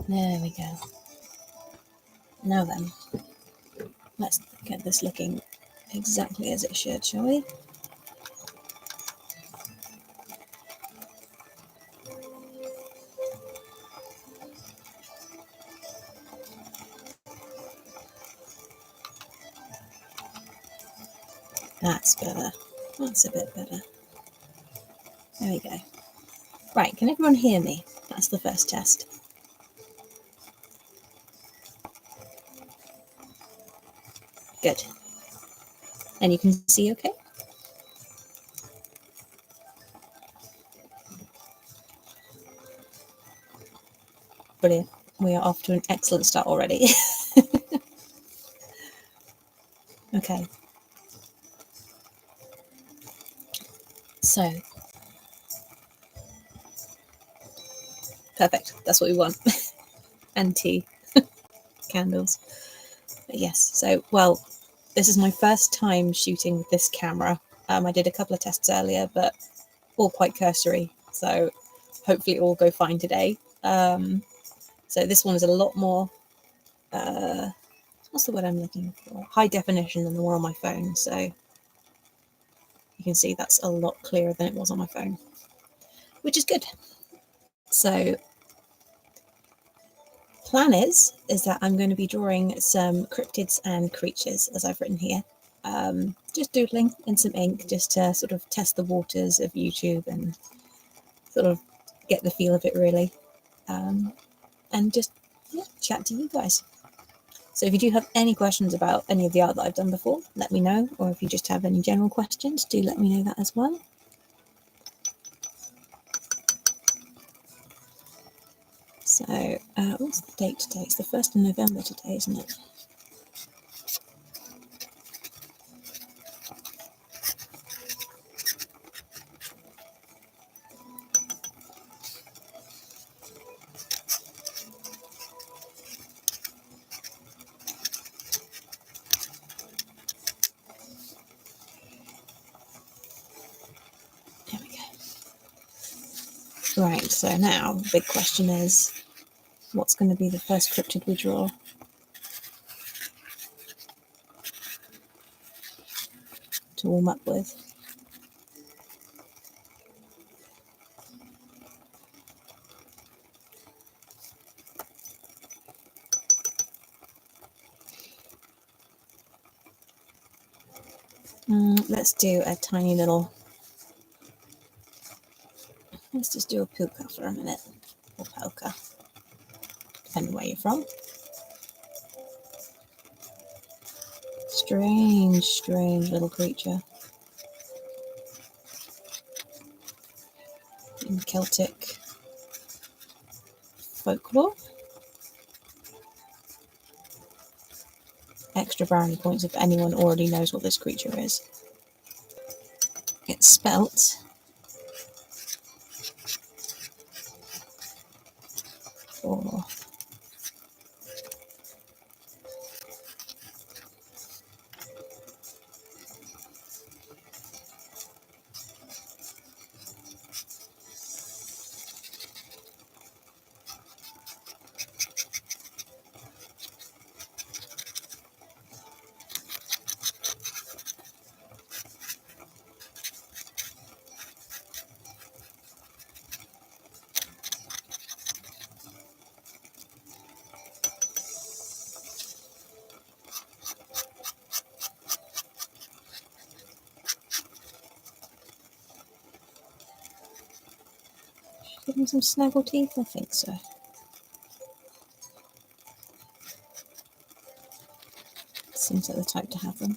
There we go. Now then, let's get this looking exactly as it should, shall we? That's better. That's a bit better. There we go. Right, can everyone hear me? That's the first test. Good. And you can see okay? Brilliant. We are off to an excellent start already. Okay. So, perfect. That's what we want. And tea. Candles. But yes, so, well, this is my first time shooting with this camera. I did a couple of tests earlier, but all quite cursory. So hopefully it will go fine today. So this one is a lot more, what's the word I'm looking for? High definition than the one on my phone. So you can see that's a lot clearer than it was on my phone, which is good. So plan is that I'm going to be drawing some cryptids and creatures, as I've written here. Just doodling in some ink, just to sort of test the waters of YouTube and sort of get the feel of it, really. And just chat to you guys. So if you do have any questions about any of the art that I've done before, let me know. Or if you just have any general questions, do let me know that as well. So what's the date today? It's the 1st of November today, isn't it? There we go. Right, so now the big question is, what's going to be the first cryptid we draw? To warm up with. Let's do a tiny little, let's just do a puka for a minute, or polka, depending where you're from. Strange, strange little creature. In Celtic folklore. Extra brownie points if anyone already knows what this creature is. It's spelt for give him some snaggle teeth? I think so. Seems like the type to have them.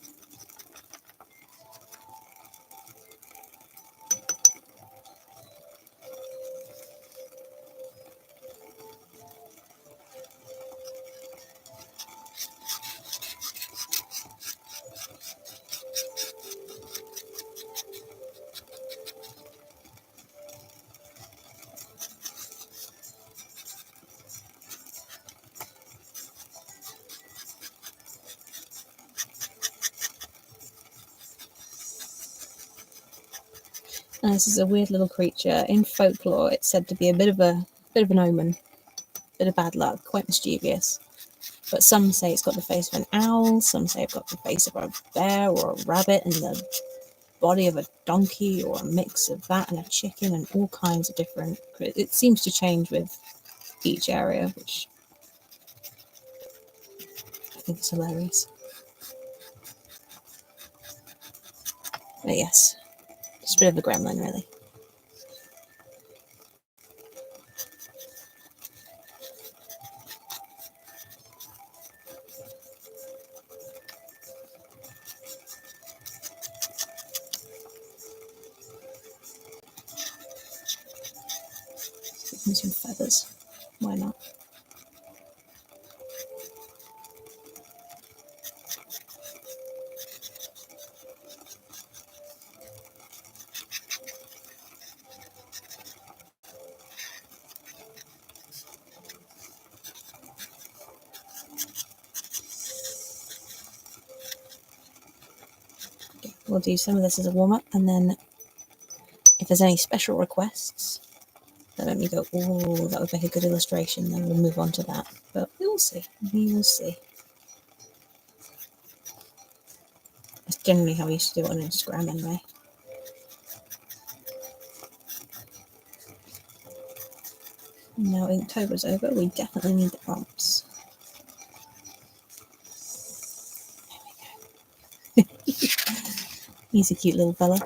And this is a weird little creature. In folklore, it's said to be a bit of an omen. bit of bad luck, quite mischievous. But some say it's got the face of an owl, some say it's got the face of a bear or a rabbit and the body of a donkey, or a mix of that and a chicken, and all kinds of different. It seems to change with each area, which I think is hilarious. But yes, just a bit of a gremlin, really. And some feathers. Why not? Okay, we'll do some of this as a warm-up, and then if there's any special requests that make me go, oh, that would make a good illustration, then we'll move on to that. But we will see. We will see. That's generally how I used to do it on Instagram anyway. Now Inktober's over, we definitely need the prompts. There we go. He's a cute little fella.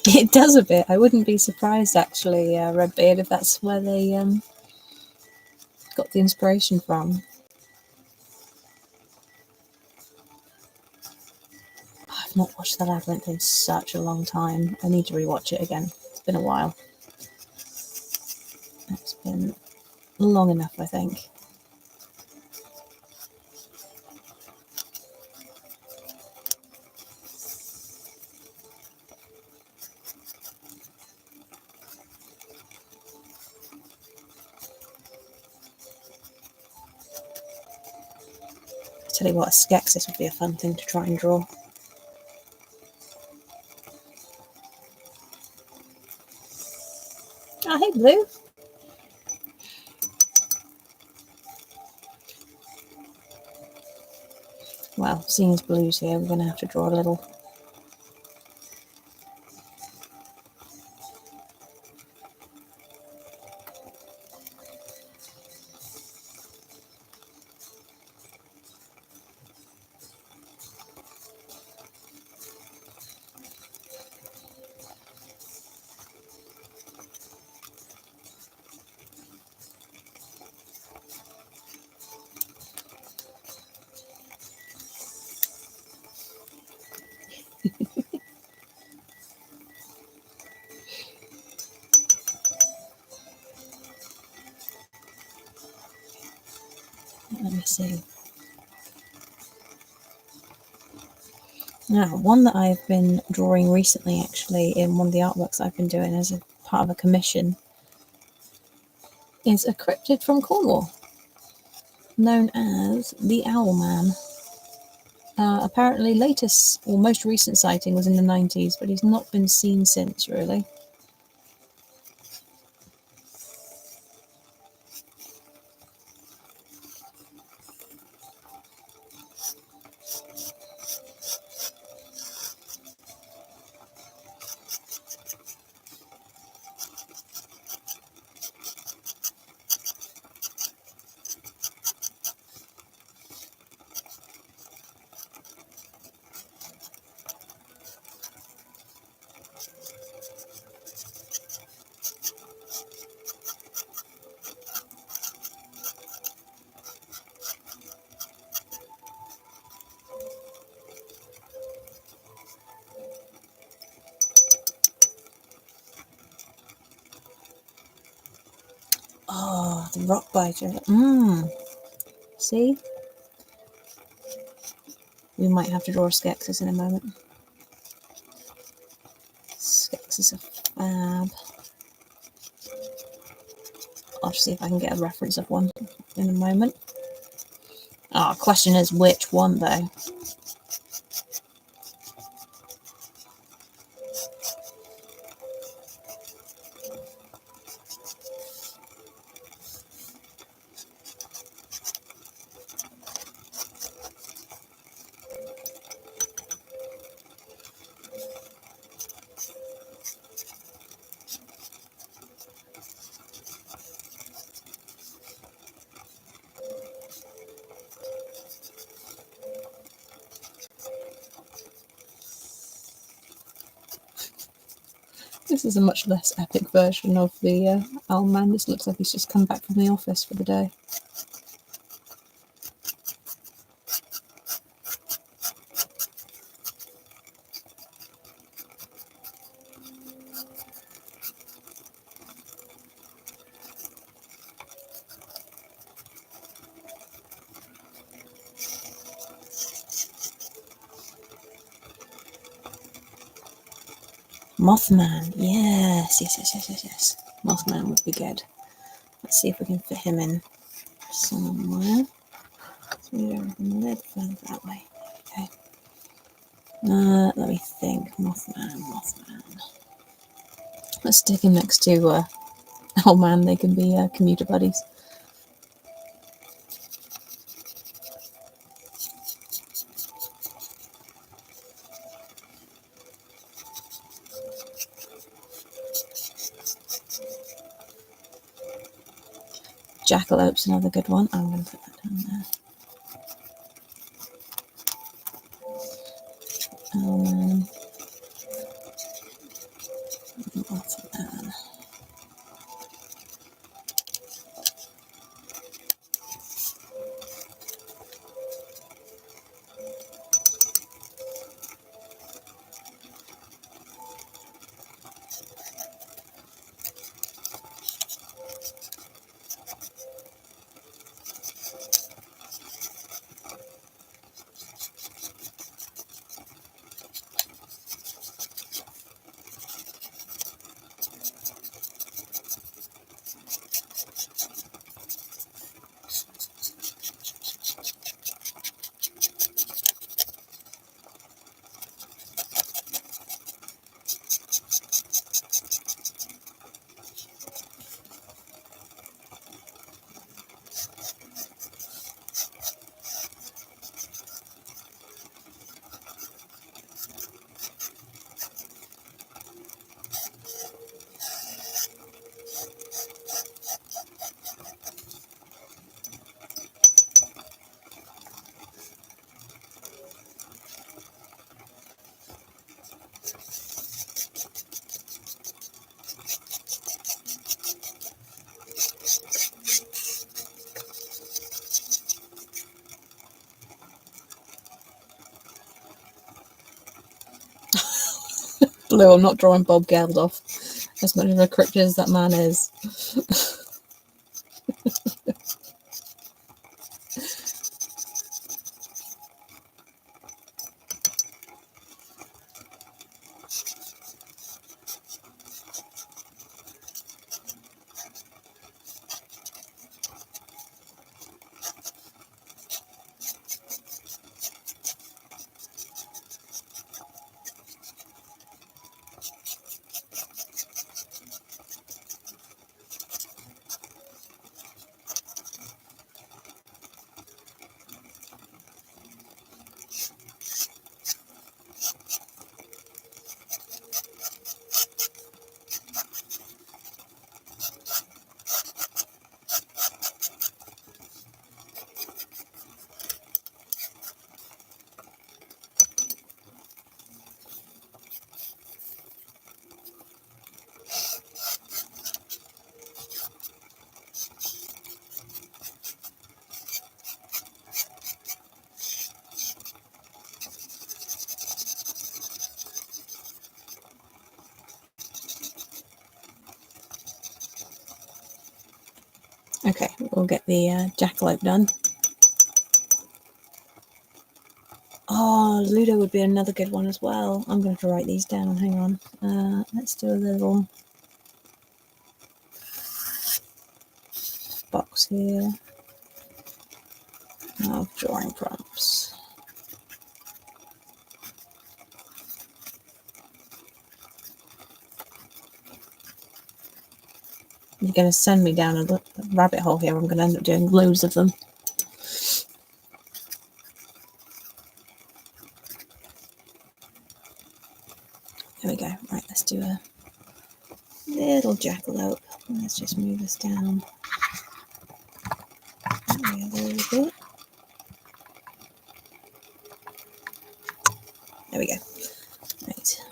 It does a bit. I wouldn't be surprised, actually, Redbeard, if that's where they got the inspiration from. I've not watched The Labyrinth in such a long time. I need to rewatch it again. It's been a while. It's been long enough, I think. Tell you what, a Skeksis would be a fun thing to try and draw. Oh, hey, Blue. Well, seeing as Blue's here, we're going to have to draw a little. Let me see. Now, one that I've been drawing recently, actually, in one of the artworks I've been doing as a part of a commission, is a cryptid from Cornwall, known as the Owlman. Apparently, latest or most recent sighting was in the 90s, but he's not been seen since, really. Oh, the rock biter. See? We might have to draw a Skeksis in a moment. Skeksis are fab. I'll just see if I can get a reference of one in a moment. Question is which one though? This is a much less epic version of the owl man. This looks like he's just come back from the office for the day. Mothman, yes. Mothman would be good. Let's see if we can fit him in somewhere. That way. Okay. Let me think. Mothman. Let's stick him next to oh man, they can be commuter buddies. Jackalope's another good one. I'm going to put that down there. Mothman. Blue, I'm not drawing Bob Geldof, as much of a cryptid as that man is. Okay, we'll get the jackalope done. Oh, Ludo would be another good one as well. I'm going to have to write these down. Hang on. Let's do a little box here of drawing prompts. You're going to send me down a rabbit hole here. I'm going to end up doing loads of them. There we go. Right, let's do a little jackalope. Let's just move this down a little bit. There we go. Right.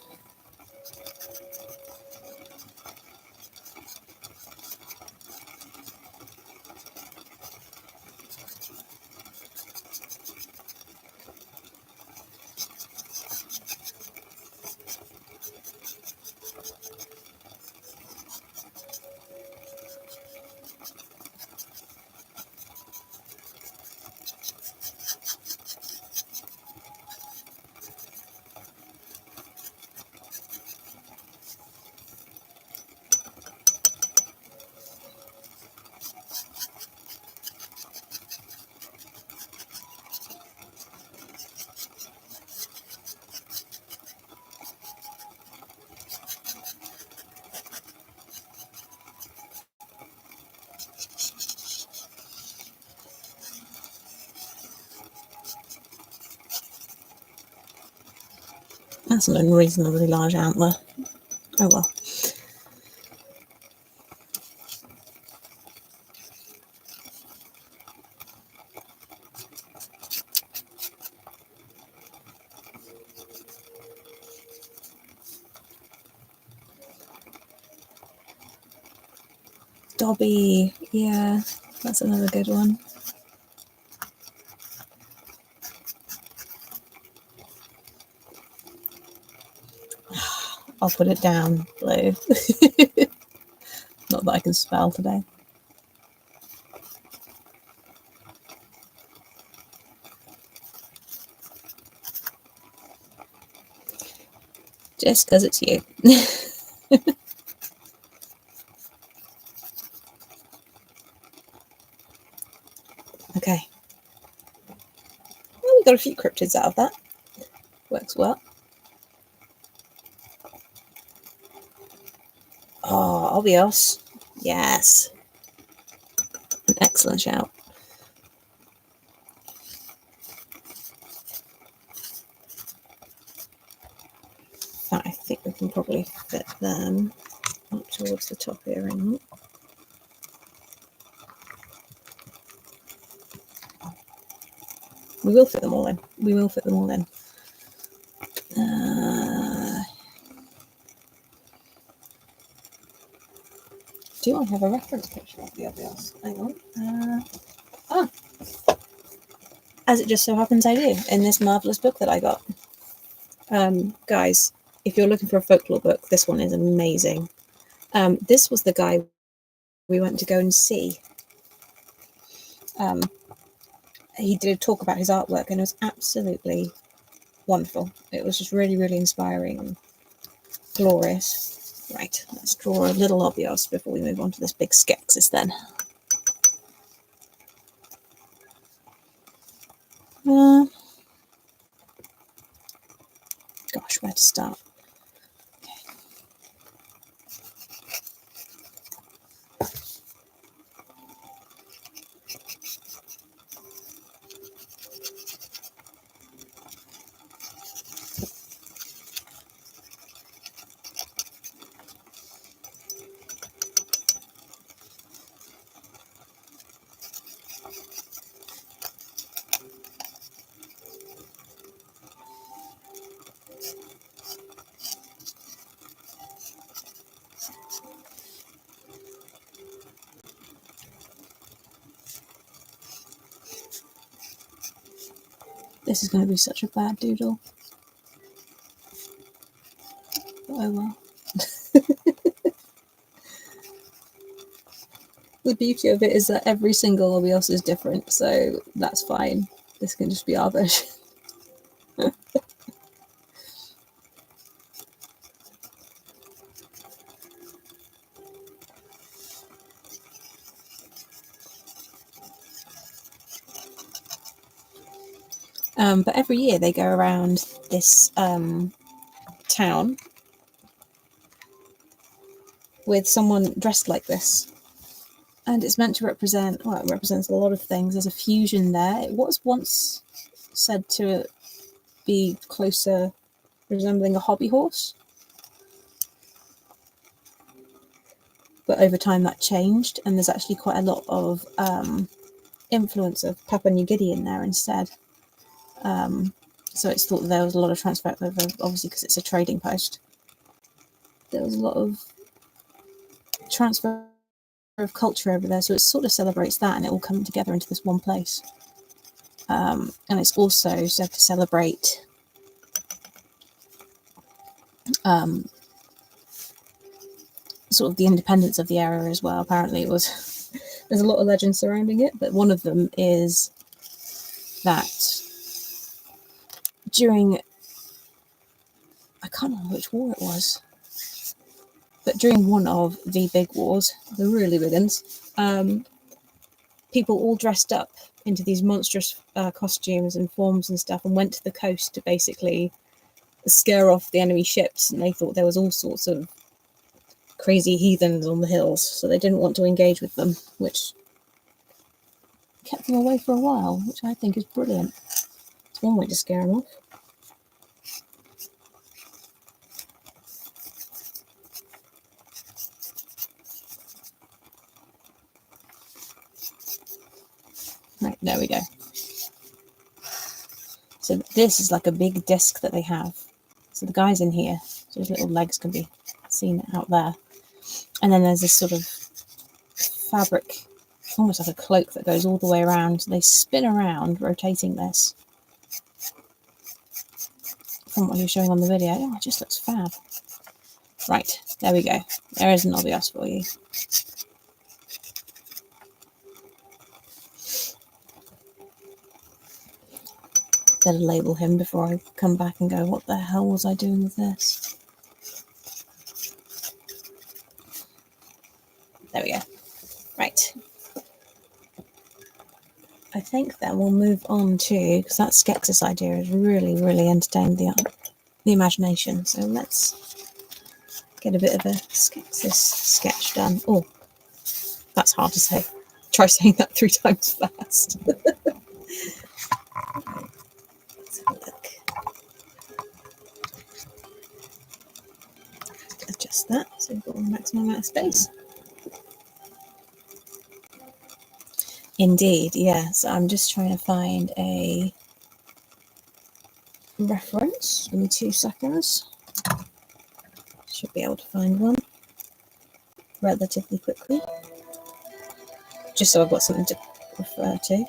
That's an unreasonably large antler. Oh well. Dobby, yeah, that's another good one. I'll put it down, Blue. Not that I can spell today. Just because it's you. Okay. Well, we got a few cryptids out of that. Works well. Oh, Obios. Yes. An excellent shout. I think we can probably fit them up towards the top here. We will fit them all in. We will fit them all in. Do I have a reference picture of the Obios? Hang on. As it just so happens I do, in this marvellous book that I got. Guys, if you're looking for a folklore book, this one is amazing. This was the guy we went to go and see. He did a talk about his artwork and it was absolutely wonderful. It was just really, really inspiring and glorious. Right, let's draw a little Obios before we move on to this big Skeksis then. Gosh, where to start? This is going to be such a bad doodle. But oh well. The beauty of it is that every single OBS is different, so that's fine. This can just be our version. But every year they go around this town with someone dressed like this. And it's meant to represent, well, it represents a lot of things. There's a fusion there. It was once said to be closer resembling a hobby horse. But over time that changed, and there's actually quite a lot of influence of Papua New Guinea in there instead. So it's thought that there was a lot of transfer over, obviously because it's a trading post. There was a lot of transfer of culture over there, so it sort of celebrates that, and it all coming together into this one place. And it's also said to celebrate sort of the independence of the area as well. Apparently it was there's a lot of legends surrounding it, but one of them is that during, I can't remember which war it was, but during one of the big wars, the really big ones, people all dressed up into these monstrous costumes and forms and stuff, and went to the coast to basically scare off the enemy ships, and they thought there was all sorts of crazy heathens on the hills, so they didn't want to engage with them, which kept them away for a while, which I think is brilliant. It's one way to scare them off. Right, there we go. So this is like a big disc that they have. So the guy's in here, so his little legs can be seen out there. And then there's this sort of fabric, almost like a cloak that goes all the way around. They spin around, rotating this. From what he was showing on the video, oh, it just looks fab. Right, there we go. There is an OBS for you. Better label him before I come back and go, what the hell was I doing with this? There we go. Right. I think then we'll move on to, because that Skeksis idea has really, really entertained the imagination. So let's get a bit of a Skeksis sketch done. Oh, that's hard to say. Try saying that 3 times fast. Let's have a look. Adjust that so we've got the maximum amount of space. Indeed, yes. I'm just trying to find a reference. Give me 2 seconds. Should be able to find one relatively quickly. Just so I've got something to refer to.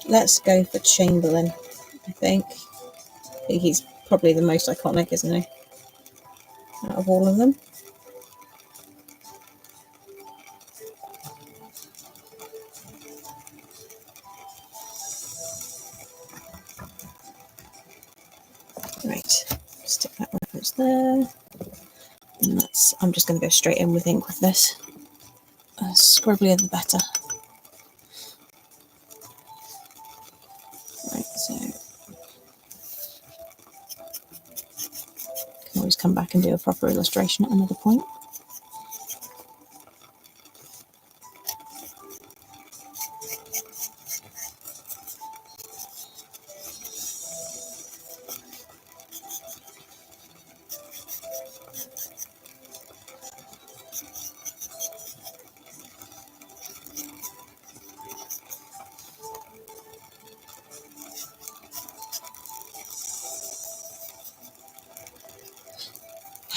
Let's go for Chamberlain, I think. He's probably the most iconic, isn't he? Out of all of them. Right, stick that reference there. And I'm just going to go straight in with ink with this. Scribblier the better. Right, so can always come back and do a proper illustration at another point.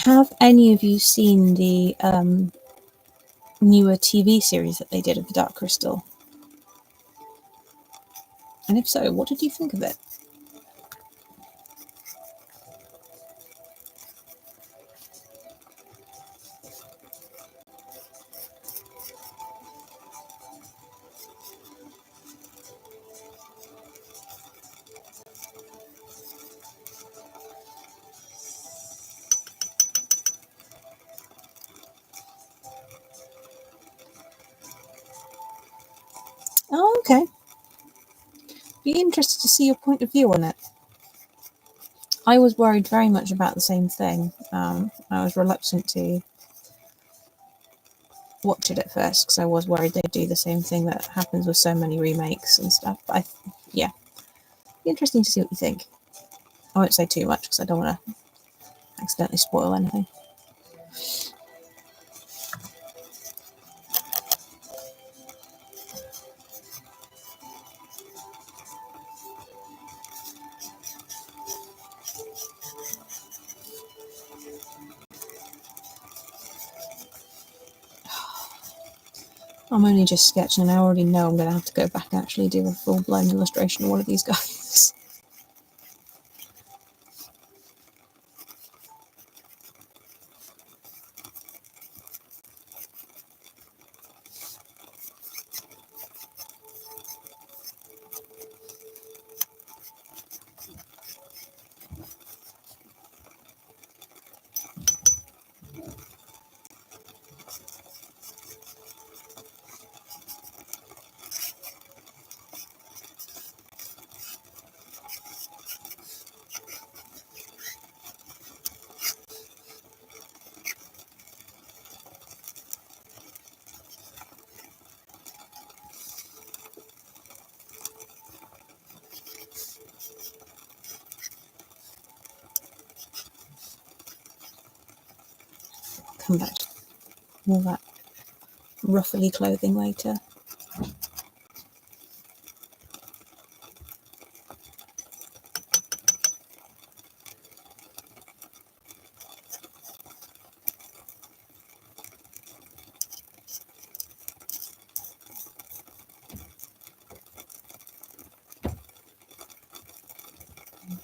Have any of you seen the newer TV series that they did of the Dark Crystal? And if so, what did you think of it? Oh, okay. Be interested to see your point of view on it. I was worried very much about the same thing. I was reluctant to watch it at first because I was worried they'd do the same thing that happens with so many remakes and stuff. But yeah, be interesting to see what you think. I won't say too much because I don't want to accidentally spoil anything. I'm only just sketching and I already know I'm going to have to go back and actually do a full-blown illustration of one of these guys. Come back to all that ruffly clothing later.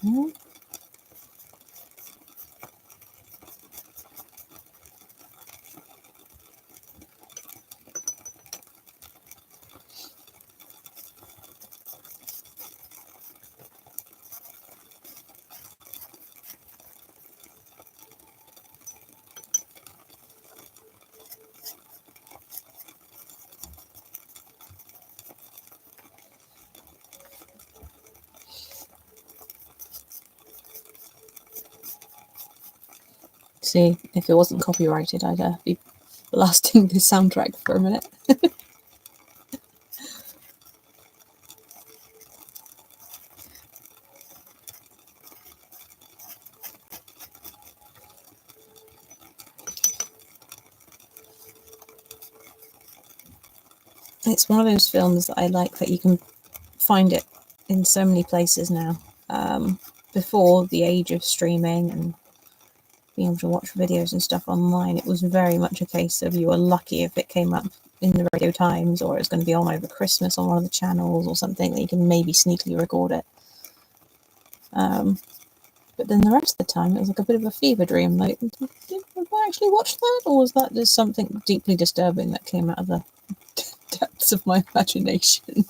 Mm-hmm. See, if it wasn't copyrighted, I'd be blasting the soundtrack for a minute. It's one of those films that I like that you can find it in so many places now. Before the age of streaming and being able to watch videos and stuff online, it was very much a case of you were lucky if it came up in the Radio Times or it's going to be on over Christmas on one of the channels or something that you can maybe sneakily record it. But then the rest of the time it was like a bit of a fever dream. Like, did I actually watch that, or was that just something deeply disturbing that came out of the depths of my imagination?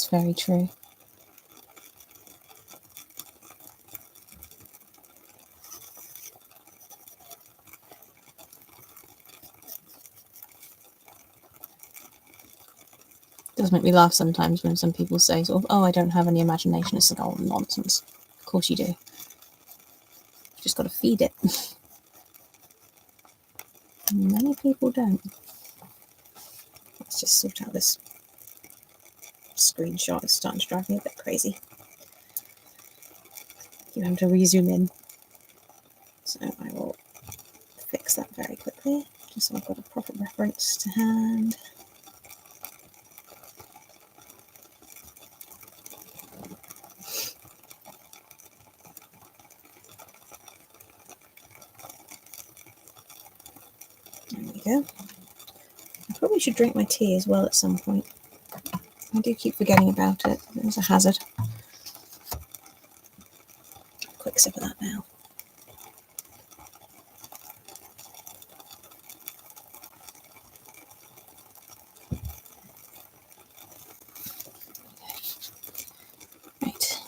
That's very true. It does make me laugh sometimes when some people say sort of, oh, I don't have any imagination. It's like, oh, nonsense. Of course you do. You've just got to feed it. Many people don't. Let's just sort out this screenshot. It's starting to drive me a bit crazy. You have to re-zoom in. So I will fix that very quickly, just so I've got a proper reference to hand. There we go. I probably should drink my tea as well at some point. I do keep forgetting about it. It's a hazard. Quick sip of that now. Right.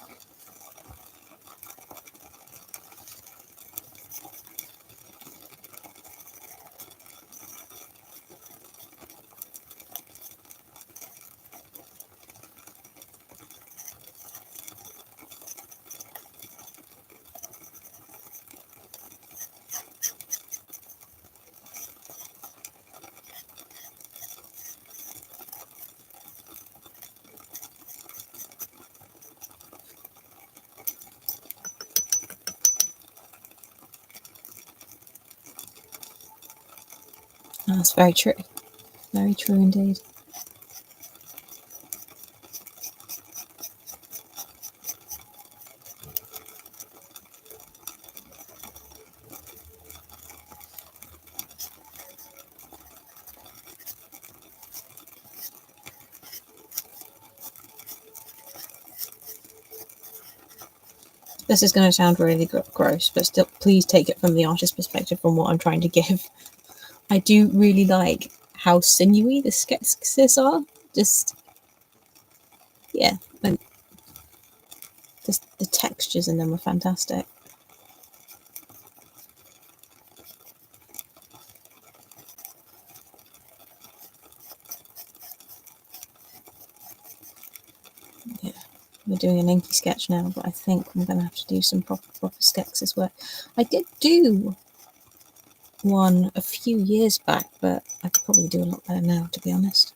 That's very true. Very true indeed. This is going to sound really gross, but still, please take it from the artist's perspective from what I'm trying to give. I do really like how sinewy the sketches are. Just, yeah, and just the textures in them are fantastic. Yeah, we're doing an inky sketch now, but I think I'm going to have to do some proper sketches work. I did do one a few years back, but I could probably do a lot better now, to be honest.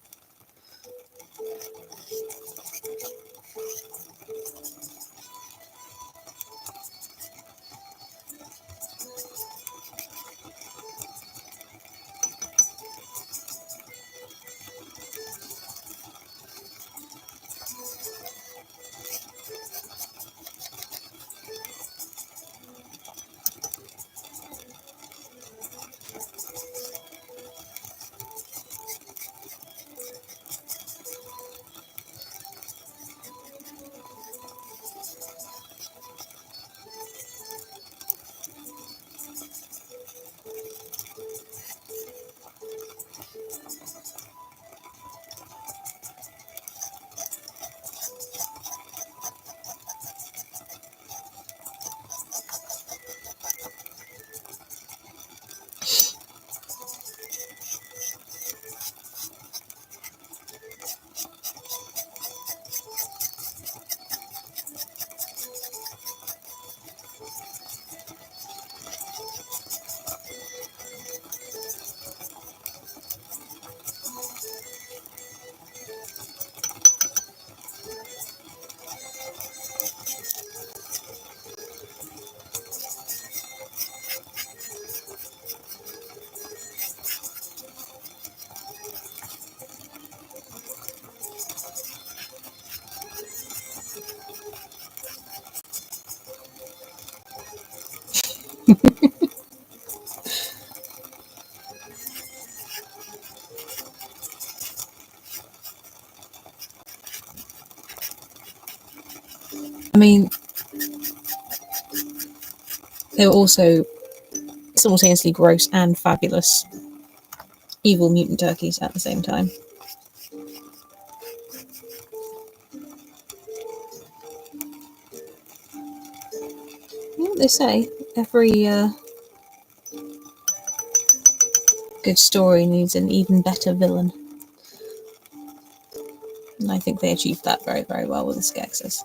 I mean, they were also simultaneously gross and fabulous evil mutant turkeys at the same time. They say every good story needs an even better villain. And I think they achieved that very, very well with the Skeksis.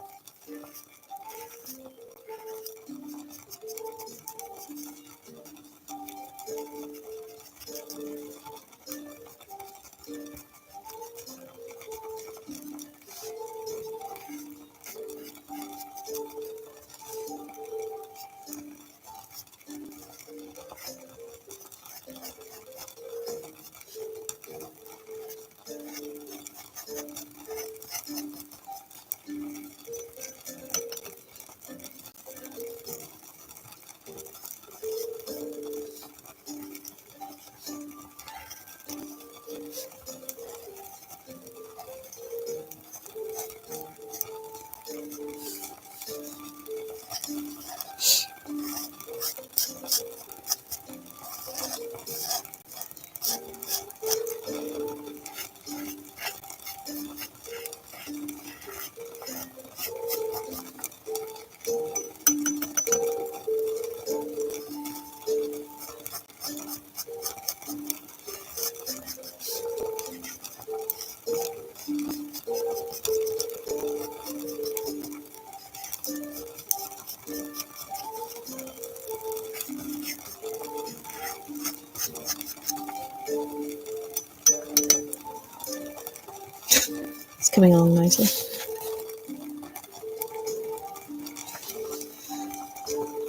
It's coming along nicely.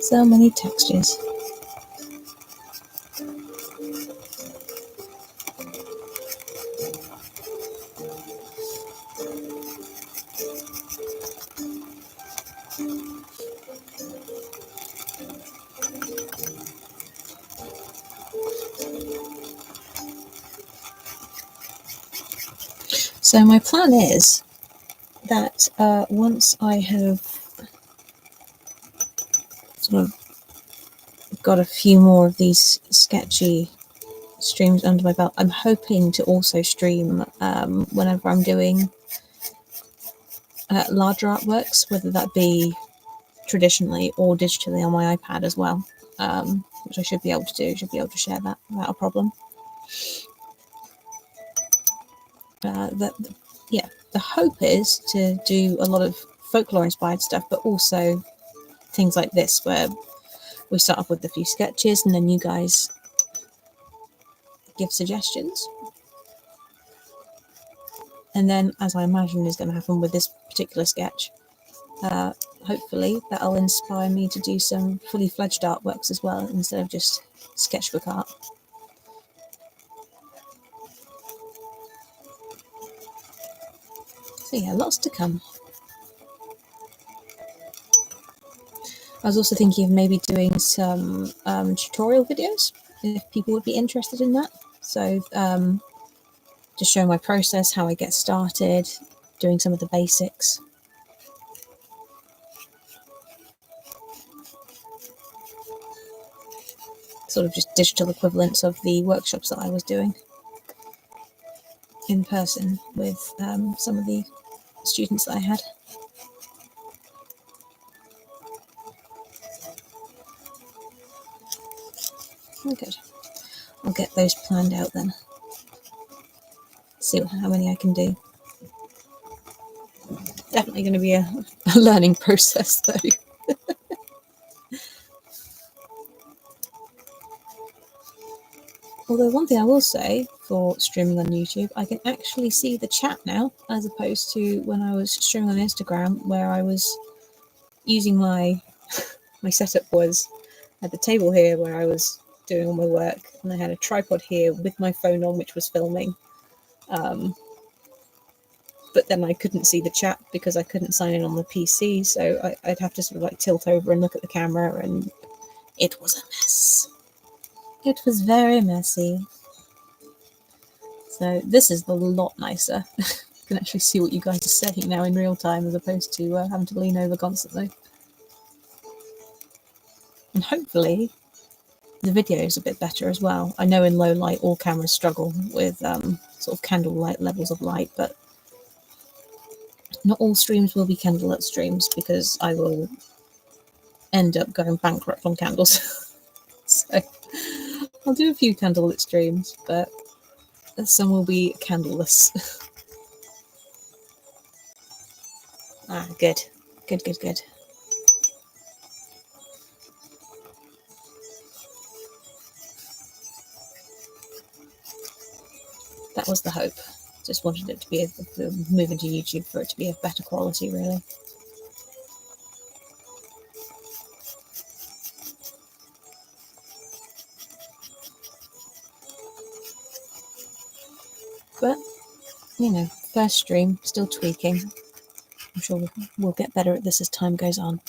So many textures. So my plan is that once I have sort of got a few more of these sketchy streams under my belt, I'm hoping to also stream whenever I'm doing larger artworks, whether that be traditionally or digitally on my iPad as well, which I should be able to do, should be able to share that without a problem. The hope is to do a lot of folklore inspired stuff, but also things like this where we start off with a few sketches and then you guys give suggestions. And then, as I imagine is going to happen with this particular sketch, hopefully that'll inspire me to do some fully fledged artworks as well, instead of just sketchbook art. So yeah, lots to come. I was also thinking of maybe doing some tutorial videos, if people would be interested in that. So just showing my process, how I get started, doing some of the basics. Sort of just digital equivalents of the workshops that I was doing in person with some of the students that I had. Good. I'll get those planned out then. See how many I can do. Definitely going to be a learning process though. Although one thing I will say for streaming on YouTube, I can actually see the chat now, as opposed to when I was streaming on Instagram, where I was using my setup was at the table here where I was doing all my work, and I had a tripod here with my phone on, which was filming. But then I couldn't see the chat because I couldn't sign in on the PC, so I'd have to sort of like tilt over and look at the camera, and it was a mess. It was very messy. So this is a lot nicer. You can actually see what you guys are saying now in real time, as opposed to having to lean over constantly. And hopefully the video is a bit better as well. I know in low light all cameras struggle with sort of candlelight levels of light, but not all streams will be candlelit streams, because I will end up going bankrupt on candles. So I'll do a few candlelit streams, but some will be candleless. Ah, good. Good, good, good. That was the hope. Just wanted it to be moving to YouTube for it to be of better quality, really. But, you know, first stream, still tweaking. I'm sure we'll get better at this as time goes on.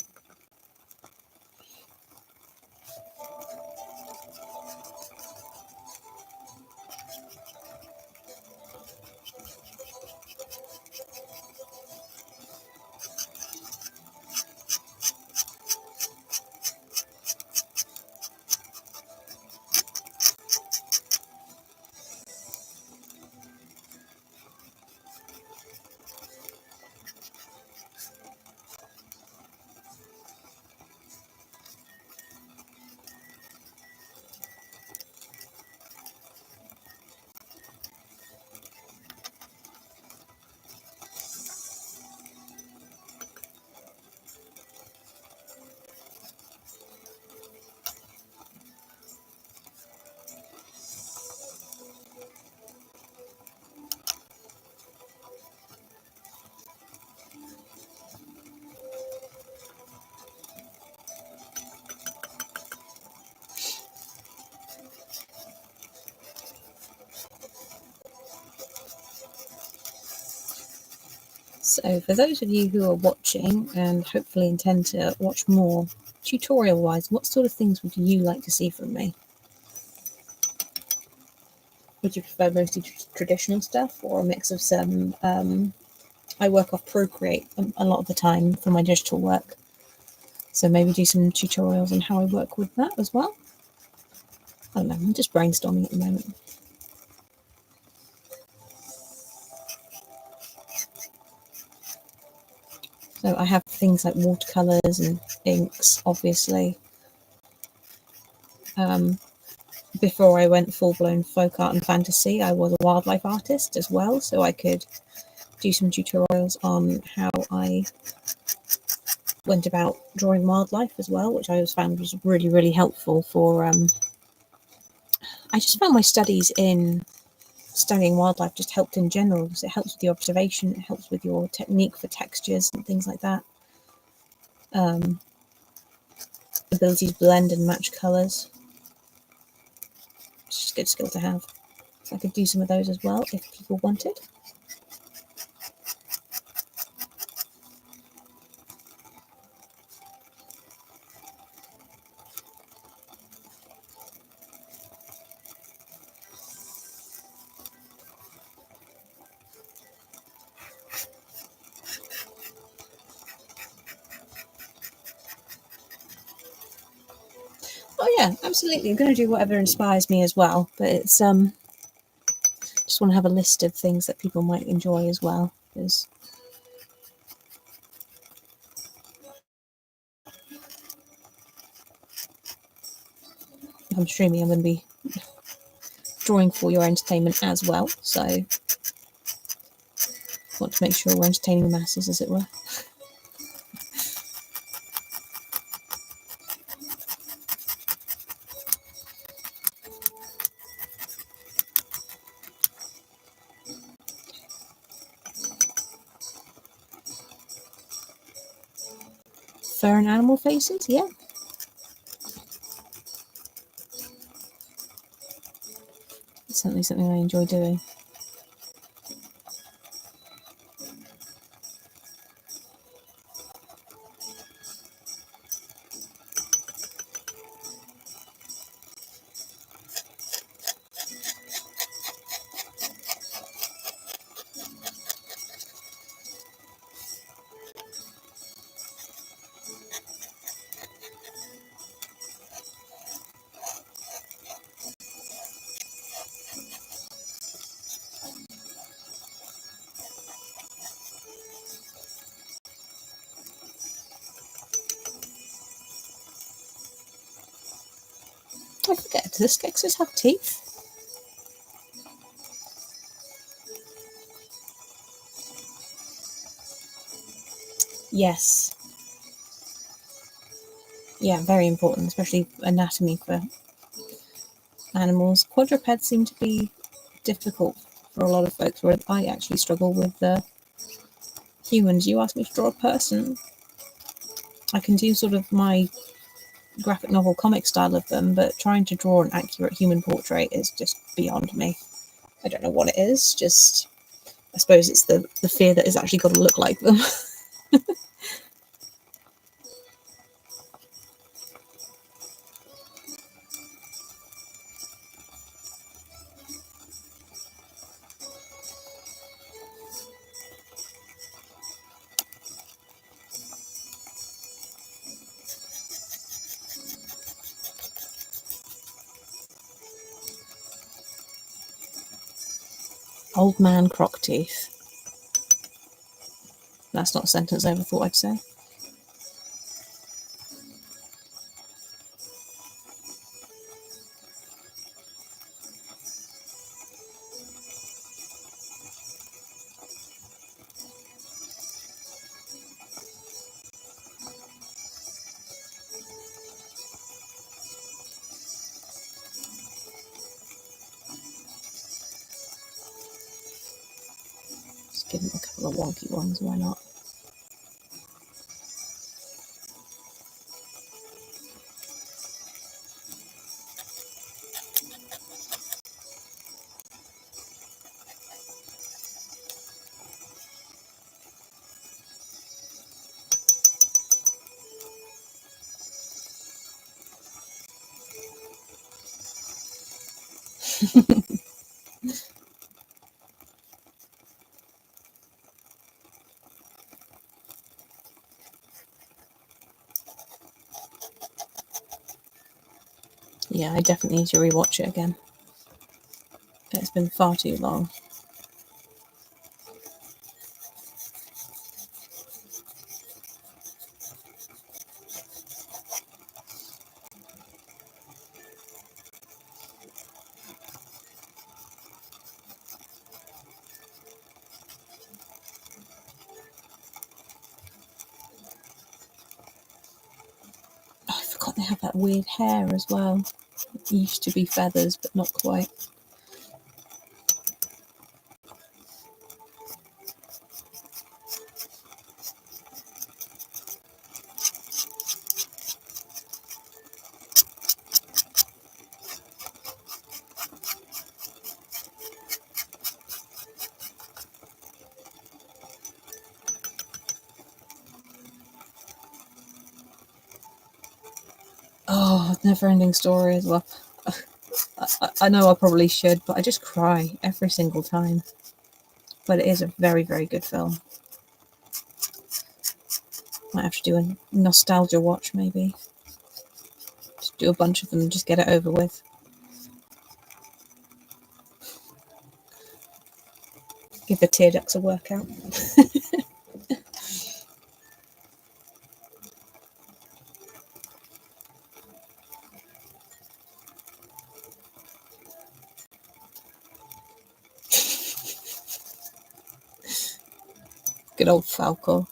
So for those of you who are watching and hopefully intend to watch more, tutorial wise, what sort of things would you like to see from me? Would you prefer mostly traditional stuff or a mix of some, I work off Procreate a lot of the time for my digital work. So maybe do some tutorials on how I work with that as well. I don't know, I'm just brainstorming at the moment. So I have things like watercolors and inks, obviously. Before I went full-blown folk art and fantasy, I was a wildlife artist as well, so I could do some tutorials on how I went about drawing wildlife as well, which I always found was really, really helpful for... I just found my studies in studying wildlife just helped in general, because it helps with the observation, it helps with your technique for textures and things like that. Ability to blend and match colours. It's just a good skill to have. So I could do some of those as well if people wanted. Oh yeah, absolutely. I'm going to do whatever inspires me as well, but it's just want to have a list of things that people might enjoy as well, because if I'm streaming, I'm going to be drawing for your entertainment as well, so I want to make sure we're entertaining the masses, as it were. Fur and animal faces, yeah. It's certainly something I enjoy doing. I forget, do the skexes have teeth? Yes. Yeah, very important, especially anatomy for animals. Quadrupeds seem to be difficult for a lot of folks, where I actually struggle with humans. You ask me to draw a person, I can do sort of my graphic novel comic style of them, but trying to draw an accurate human portrait is just beyond me. I don't know what it is, just I suppose it's the fear that it's actually got to look like them. Old man croc teeth. That's not a sentence I ever thought I'd say. Just give him a couple of wonky ones, why not? Yeah, I definitely need to rewatch it again. It's been far too long. Oh, I forgot they have that weird hair as well. It used to be feathers, but not quite. Oh, never-ending story as well. I know I probably should, but I just cry every single time. But it is a very, very good film. Might have to do a nostalgia watch, maybe. Just do a bunch of them and just get it over with. Give the tear ducts a workout. Good old Falco.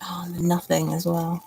Oh, and nothing as well.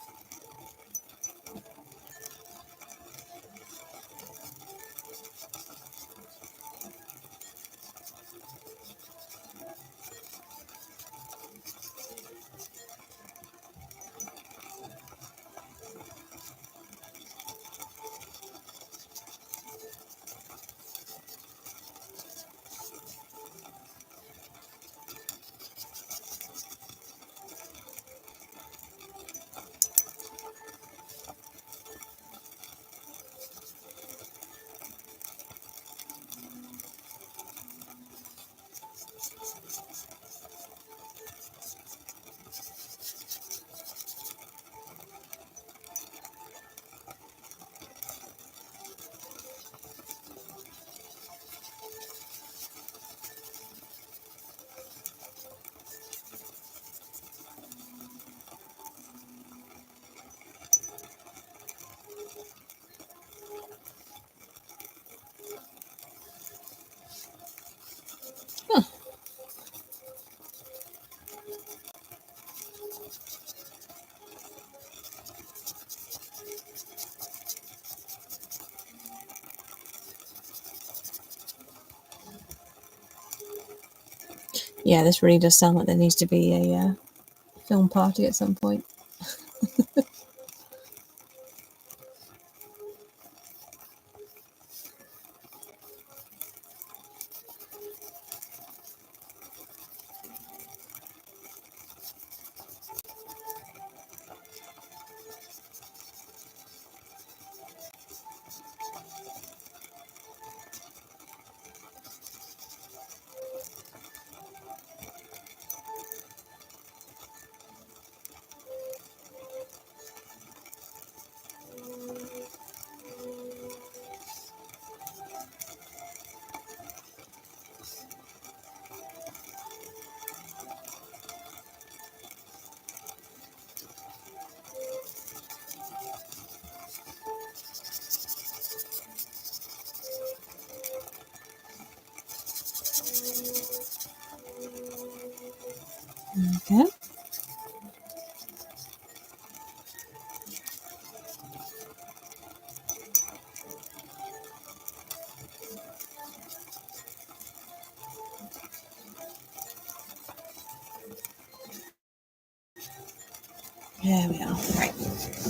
Yeah, this really does sound like there needs to be a film party at some point. Okay. There we are. Right.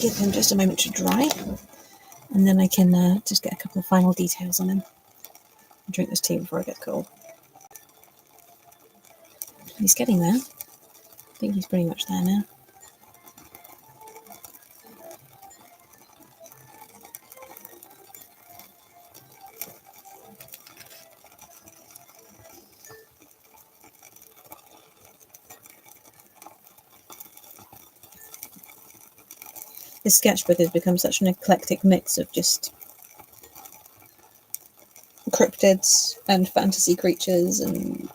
Give him just a moment to dry, and then I can just get a couple of final details on him. I'll drink this tea before I get cold. He's getting there. I think he's pretty much there now. This sketchbook has become such an eclectic mix of just cryptids and fantasy creatures and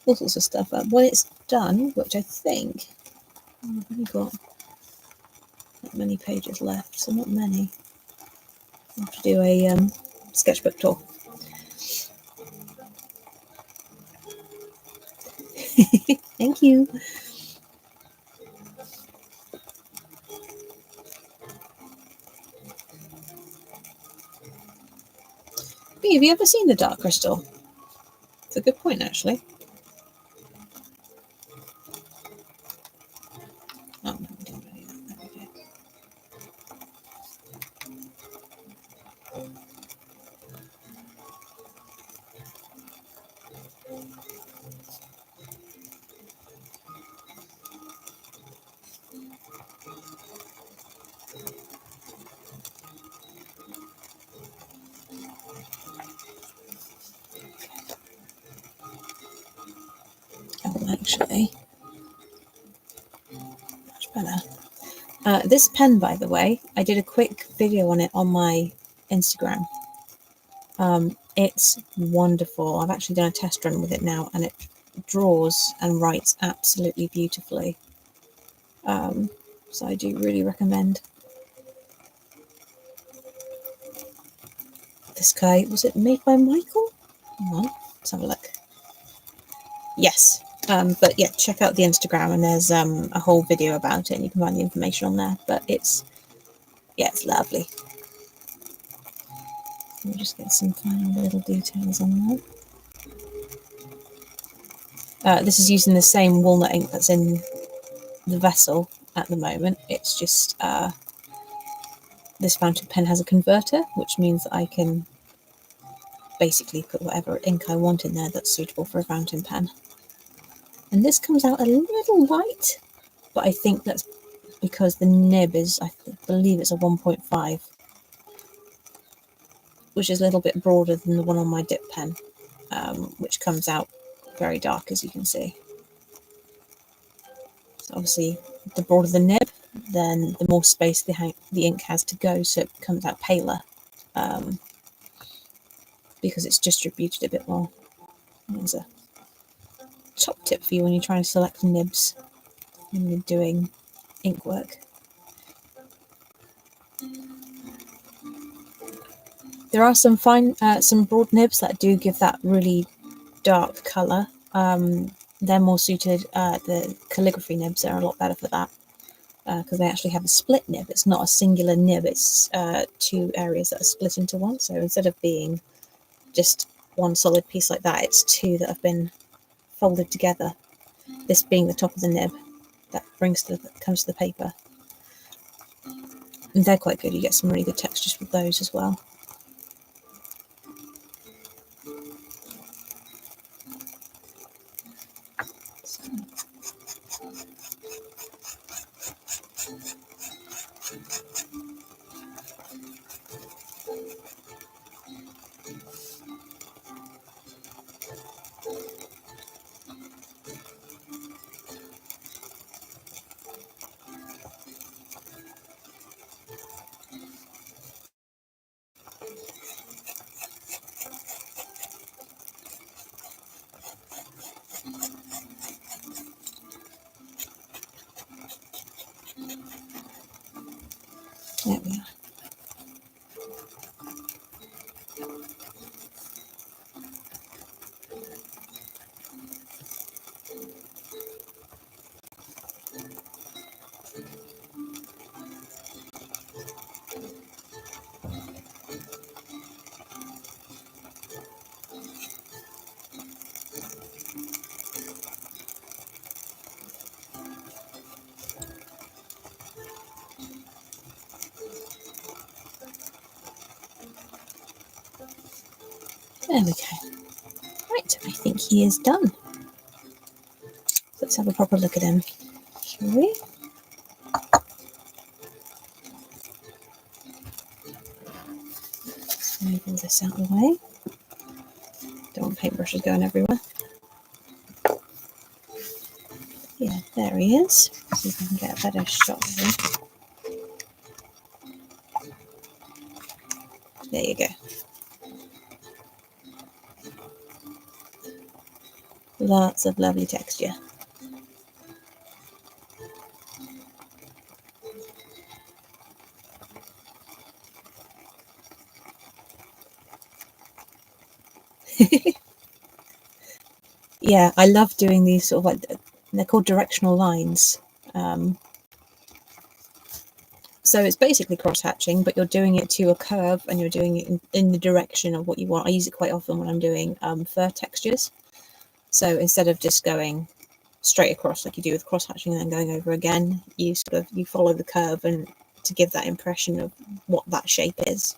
all sorts of stuff. When it's done, which I think I've only got not many pages left, so not many. I'll have to do a sketchbook tour. Thank you. Hey, have you ever seen the dark crystal? It's a good point, actually. Oh, no, we don't really know. There we go. Oh, actually, much better. This pen, by the way, I did a quick video on it on my Instagram. It's wonderful. I've actually done a test run with it now, and it draws and writes absolutely beautifully. So I do really recommend this guy. Was it made by Michael? Hang on, let's have a look. Yes. But yeah, check out the Instagram, and there's a whole video about it, and you can find the information on there. But it's lovely. Let me just get some final little details on that. This is using the same walnut ink that's in the vessel at the moment. It's just this fountain pen has a converter, which means that I can basically put whatever ink I want in there that's suitable for a fountain pen. And this comes out a little light, but I think that's because the nib is, I believe it's a 1.5, which is a little bit broader than the one on my dip pen, which comes out very dark, as you can see. So obviously, the broader the nib, then the more space the ink has to go, so it comes out paler, because it's distributed a bit more. There's a top tip for you when you're trying to select nibs when you're doing ink work. There are some some broad nibs that do give that really dark colour. They're more suited. The calligraphy nibs are a lot better for that, because they actually have a split nib. It's not a singular nib, it's two areas that are split into one. So instead of being just one solid piece like that, it's two that have been folded together. This being the top of the nib that comes to the paper. And they're quite good. You get some really good textures with those as well. There we are. There we go. Right, I think he is done. Let's have a proper look at him, shall we? Move all this out of the way. Don't want paintbrushes going everywhere. Yeah, there he is. See if I can get a better shot of him. There you go. Lots of lovely texture. Yeah, I love doing these sort of like, they're called directional lines. So it's basically cross-hatching, but you're doing it to a curve and you're doing it in the direction of what you want. I use it quite often when I'm doing fur textures. So instead of just going straight across like you do with cross-hatching and then going over again, you follow the curve and to give that impression of what that shape is.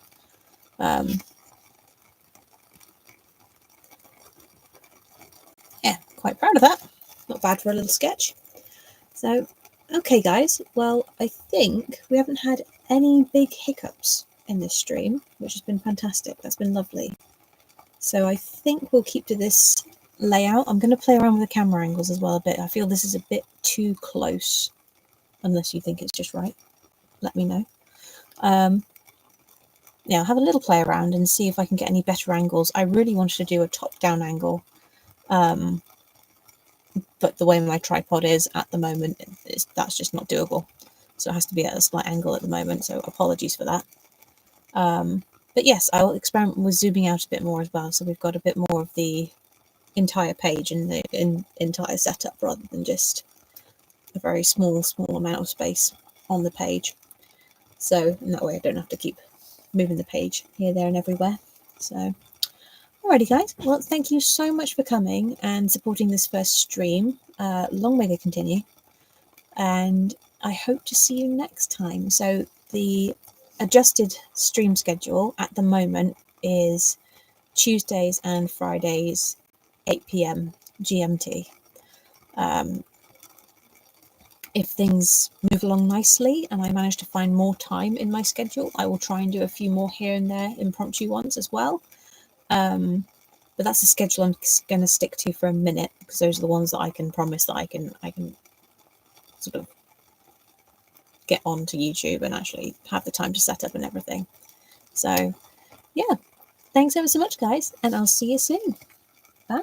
Yeah, quite proud of that. Not bad for a little sketch. So, okay guys, well, I think we haven't had any big hiccups in this stream, which has been fantastic. That's been lovely. So I think we'll keep to this layout. I'm going to play around with the camera angles as well a bit. I feel this is a bit too close, unless you think it's just right. Let me know. Yeah, I'll have a little play around and see if I can get any better angles. I really wanted to do a top-down angle, but the way my tripod is at the moment, that's just not doable. So it has to be at a slight angle at the moment, so apologies for that. But yes, I'll experiment with zooming out a bit more as well, so we've got a bit more of the entire page and the entire setup rather than just a very small amount of space on the page. So in that way I don't have to keep moving the page here, there and everywhere. So alrighty guys, well thank you so much for coming and supporting this first stream. Long may they continue, and I hope to see you next time. So the adjusted stream schedule at the moment is Tuesdays and Fridays 8 PM GMT. If things move along nicely and I manage to find more time in my schedule, I will try and do a few more here and there impromptu ones as well. But that's the schedule I'm going to stick to for a minute, because those are the ones that I can promise that I can sort of get onto YouTube and actually have the time to set up and everything. So yeah, thanks ever so much guys, and I'll see you soon. Bye.